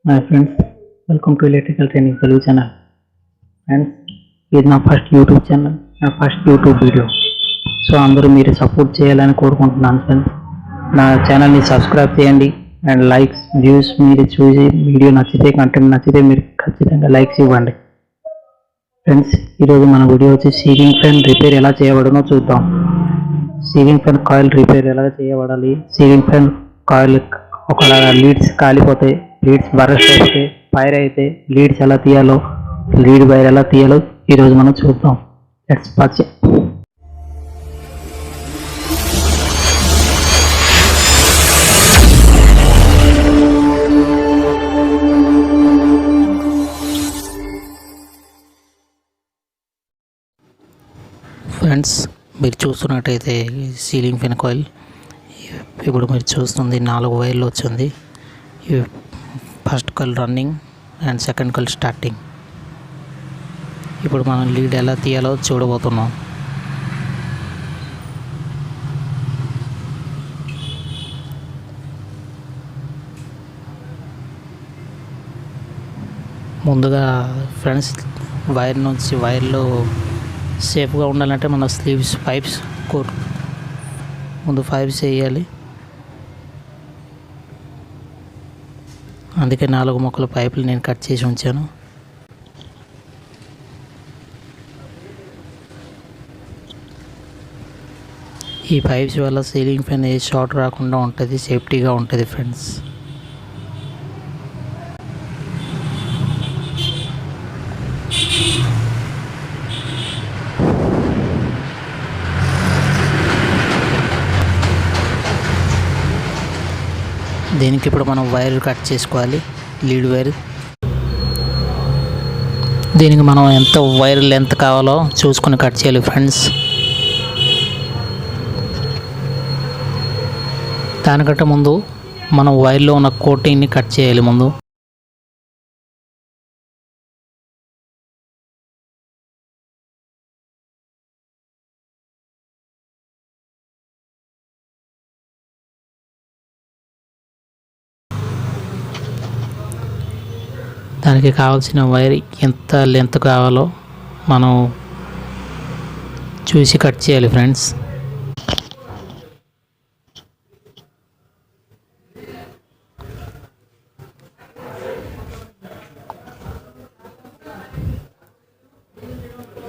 My friends, welcome to Electrical Training Telugu channel. Friends, ఇది నా first YouTube channel, నా first YouTube video. So అందరూ మీరు support చేయాలని కోరుకుంటున్నాను ఫ్రెండ్స్. నా ఛానల్ని సబ్స్క్రైబ్ చేయండి అండ్ లైక్స్ వ్యూస్ మీరు చూసి వీడియో నచ్చితే కంటెంట్ నచ్చితే మీరు ఖచ్చితంగా లైక్స్ ఇవ్వండి. ఫ్రెండ్స్, ఈరోజు మన వీడియో వచ్చి సీలింగ్ ఫ్యాన్ రిపేర్ ఎలా చేయబడునో చూద్దాం. సీలింగ్ ఫ్యాన్ కాయిల్ రిపేర్ ఎలా చేయబడాలి, సీలింగ్ ఫ్యాన్ కాయిల్ ఒక లీడ్స్ కాలిపోతే, లీడ్స్ బరస్ట్ అయిపోతే, ఫైర్ అయితే లీడ్స్ ఎలా తీయాలో, లీడ్ వైర్ ఎలా తీయాలో ఈరోజు మనం చూద్దాం. Let's watch. ఫ్రెండ్స్, మీరు చూస్తున్నట్టయితే సీలింగ్ ఫ్యాన్ కాయిల్ ఇప్పుడు మీరు చూస్తుంది 4 వైర్లు వచ్చింది. First coil running and second coil starting. ఇప్పుడు మనం లీడ్ ఎలా తీయాలో చూడబోతున్నాం. ముందుగా ఫ్రెండ్స్, వైర్లో సేఫ్గా ఉండాలంటే మన స్లీవ్స్ పైప్స్ ముందు పైప్స్ వేయాలి. అందుకే 4 ముక్కల పైపులు నేను కట్ చేసి ఉంచాను. ఈ పైప్స్ వల్ల సీలింగ్ ఫ్యాన్ ఏ షార్ట్ రాకుండా ఉంటుంది, సేఫ్టీగా ఉంటుంది ఫ్రెండ్స్. దీనికి ఇప్పుడు మనం వైర్ కట్ చేసుకోవాలి, లీడ్ వైర్. దీనికి మనం ఎంత వైర్ లెంత్ కావాలో చూసుకొని కట్ చేయాలి ఫ్రెండ్స్. దానికంటే ముందు మనం వైర్లో ఉన్న కోటింగ్ని కట్ చేయాలి ముందు. దానికి కావాల్సిన వైర్ ఎంత లెంత్ కావాలో మనం చూసి కట్ చేయాలి ఫ్రెండ్స్.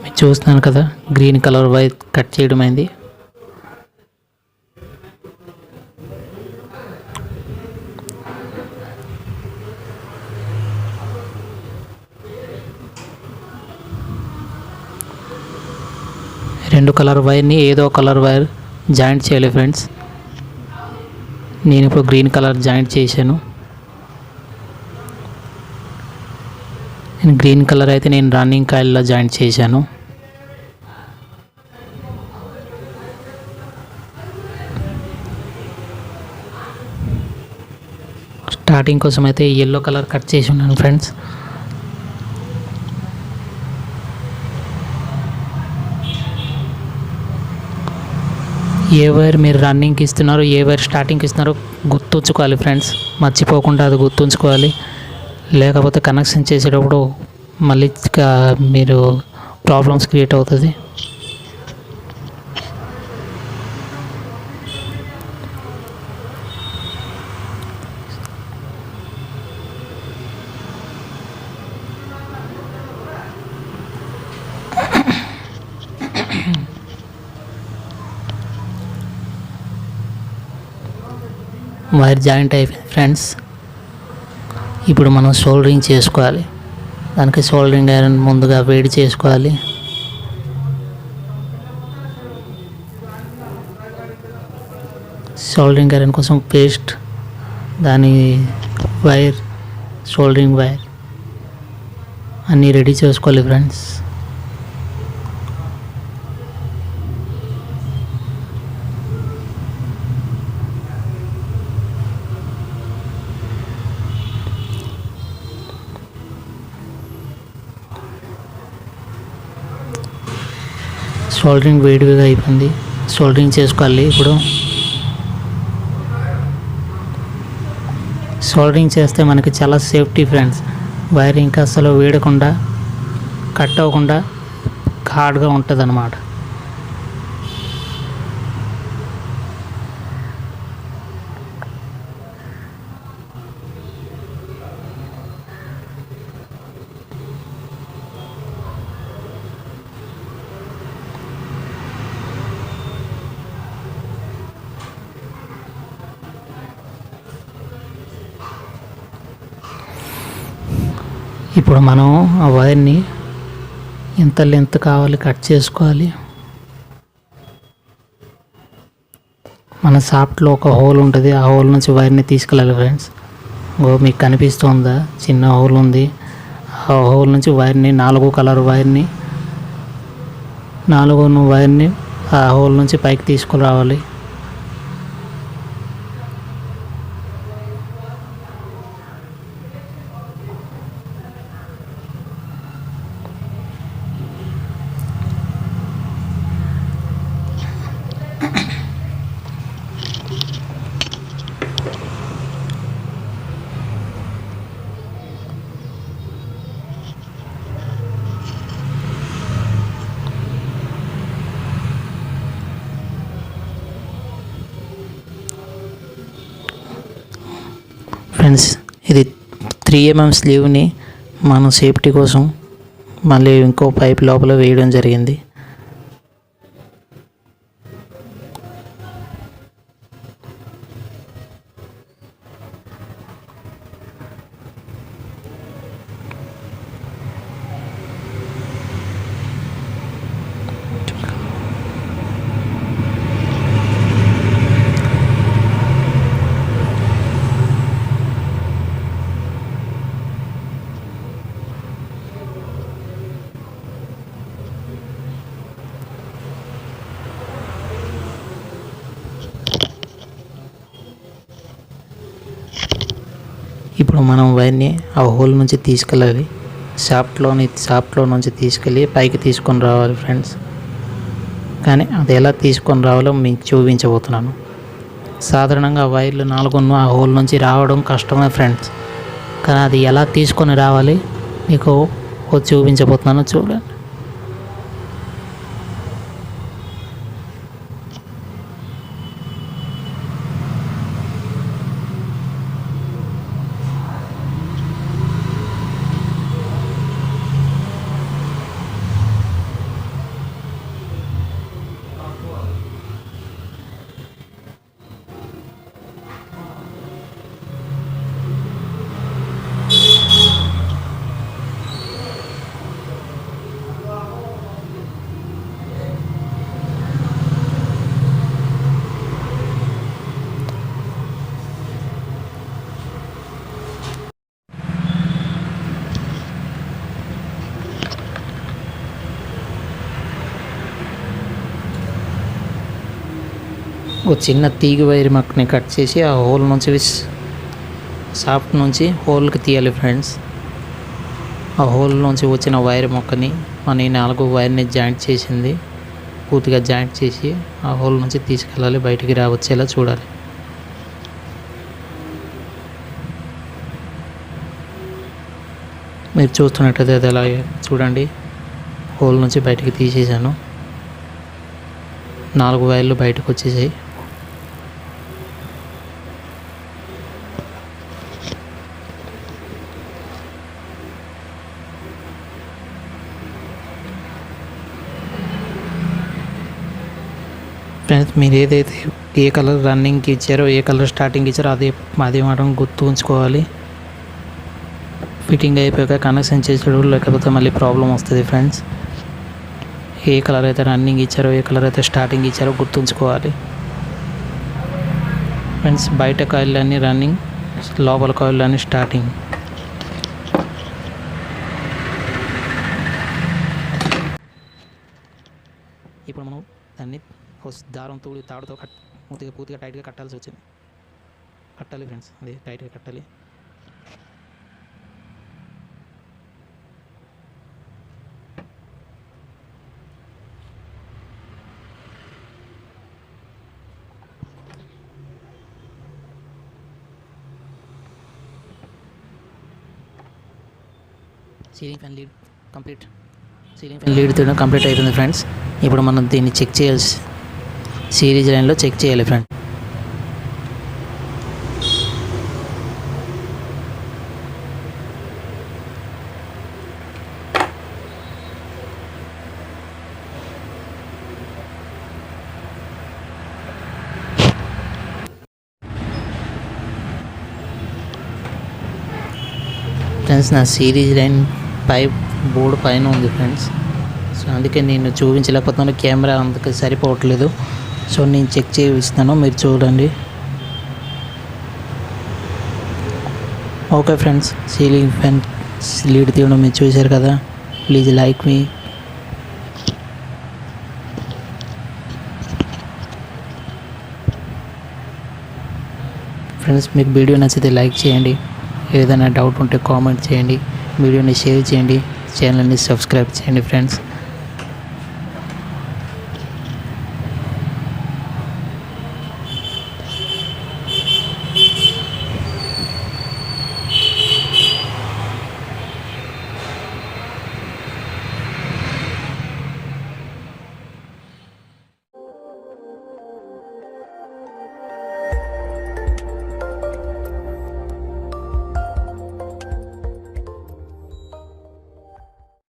మీరు చూస్తున్నాను కదా, గ్రీన్ కలర్ వైర్ కట్ చేయడం అయింది. రెండు కలర్ వైర్ని ఏదో కలర్ వైర్ జాయింట్ చేయాలి ఫ్రెండ్స్. నేను ఇప్పుడు గ్రీన్ కలర్ జాయింట్ చేశాను. గ్రీన్ కలర్ అయితే నేను రన్నింగ్ కాయిల్లో జాయింట్ చేశాను. స్టార్టింగ్ కోసం అయితే ఎల్లో కలర్ కట్ చేసి ఉన్నాను ఫ్రెండ్స్. ఏ వైర్ మీరు రన్నింగ్కి ఇస్తున్నారో, ఏ వైర్ స్టార్టింగ్కి ఇస్తున్నారో గుర్తుంచుకోవాలి ఫ్రెండ్స్. మర్చిపోకుండా అది గుర్తుంచుకోవాలి. లేకపోతే కనెక్షన్ చేసేటప్పుడు మళ్ళీ మీరు ప్రాబ్లమ్స్ క్రియేట్ అవుతుంది. వైర్ జాయింట్ అయిపోయింది ఫ్రెండ్స్. ఇప్పుడు మనం సోల్డరింగ్ చేసుకోవాలి. దానికి సోల్డరింగ్ ఐరన్ ముందుగా వేడి చేసుకోవాలి. సోల్డరింగ్ ఐరన్ కోసం పేస్ట్, దాని వైర్, సోల్డరింగ్ వైర్ అన్నీ రెడీ చేసుకోవాలి ఫ్రెండ్స్. సోల్డరింగ్ వేడిగా అయిపోయింది, సోల్డరింగ్ చేసుకోవాలి. ఇప్పుడు సోల్డరింగ్ చేస్తే మనకి చాలా సేఫ్టీ ఫ్రెండ్స్. వైరింగ్ అస్సలు వేడకుండా కట్ అవ్వకుండా హార్డ్గా ఉంటుంది అన్నమాట. ఇప్పుడు మనం ఆ వైర్ని ఎంత లెంత్ కావాలి కట్ చేసుకోవాలి. మన సాఫ్ట్లో ఒక హోల్ ఉంటుంది, ఆ హోల్ నుంచి వైర్ని తీసుకెళ్ళాలి ఫ్రెండ్స్. మీకు కనిపిస్తుందా, చిన్న హోల్ ఉంది. ఆ హోల్ నుంచి వైర్ని 4 కలర్ వైర్ని ఆ హోల్ నుంచి పైకి తీసుకురావాలి. ఫ్రెండ్స్, ఇది 3 mm స్లీవ్ని మనం సేఫ్టీ కోసం మళ్ళీ ఇంకో పైప్ లోపల వేయడం జరిగింది. ఇప్పుడు మనం వైర్ని ఆ హోల్ నుంచి తీసుకెళ్ళాలి. షాఫ్ట్లో నుంచి తీసుకెళ్ళి పైకి తీసుకొని రావాలి ఫ్రెండ్స్. కానీ అది ఎలా తీసుకొని రావాలో మీకు చూపించబోతున్నాను. సాధారణంగా వైర్లు 4 ఆ హోల్ నుంచి రావడం కష్టమే ఫ్రెండ్స్. కానీ అది ఎలా తీసుకొని రావాలి మీకు చూపించబోతున్నాను, చూడండి. ఒక చిన్న తీగ వైర్ మొక్కని కట్ చేసి ఆ హోల్ నుంచి షాఫ్ట్ నుంచి హోల్కి తీయాలి ఫ్రెండ్స్. ఆ హోల్ నుంచి వచ్చిన వైర్ మొక్కని మన 4 వైర్ని జాయింట్ చేసింది పూర్తిగా జాయింట్ చేసి ఆ హోల్ నుంచి తీసుకెళ్ళాలి, బయటికి రావచ్చేలా చూడాలి. మీరు చూస్తున్నట్టయితే అది ఎలా చూడండి, హోల్ నుంచి బయటికి తీసేసాను. 4 వైర్లు బయటకు వచ్చేసాయి. ఫ్రెండ్స్, మీరు ఏదైతే ఏ కలర్ రన్నింగ్కి ఇచ్చారో, ఏ కలర్ స్టార్టింగ్ ఇచ్చారో అదే మాత్రం గుర్తు ఉంచుకోవాలి. ఫిట్టింగ్ అయిపోయాక కనెక్షన్ చేసేటప్పుడు లేకపోతే మళ్ళీ ప్రాబ్లం వస్తుంది ఫ్రెండ్స్. ఏ కలర్ అయితే రన్నింగ్ ఇచ్చారో, ఏ కలర్ అయితే స్టార్టింగ్ ఇచ్చారో గుర్తుంచుకోవాలి ఫ్రెండ్స్. బయట కాయిల్లన్నీ రన్నింగ్, లోపల కాయిల్లన్నీ స్టార్టింగ్. ఇప్పుడు మనం దాన్ని దారం తాడుతో పూర్తిగా టైట్గా కట్టాల్సి వచ్చింది. కట్టాలి ఫ్రెండ్స్, అది టైట్గా కట్టాలి. సీలింగ్ ఫ్యాన్ లీడ్ తీయడం కంప్లీట్ అవుతుంది ఫ్రెండ్స్. ఇప్పుడు మనం దీన్ని చెక్ చేయాల్సి సిరీస్ లైన్లో చెక్ చేయాలి ఫ్రెండ్స్. ఫ్రెండ్స్ నా సిరీస్ లైన్ బోర్డు పైన ఉంది ఫ్రెండ్స్. సో అందుకే నేను చూపించలేకపోతున్నాను, కెమెరా అందుకే సరిపోవట్లేదు. సో నేను చెక్ చేయిస్తాను, మీరు చూడండి. Okay friends, ceiling fan lead తీయడం మీరు చూశారు కదా. Please like me. ఫ్రెండ్స్ మీకు వీడియో నచ్చితే లైక్ చేయండి, ఏదైనా డౌట్ ఉంటే కామెంట్ చేయండి, వీడియోని షేర్ చేయండి, ఛానల్ని సబ్స్క్రైబ్ చేయండి ఫ్రెండ్స్.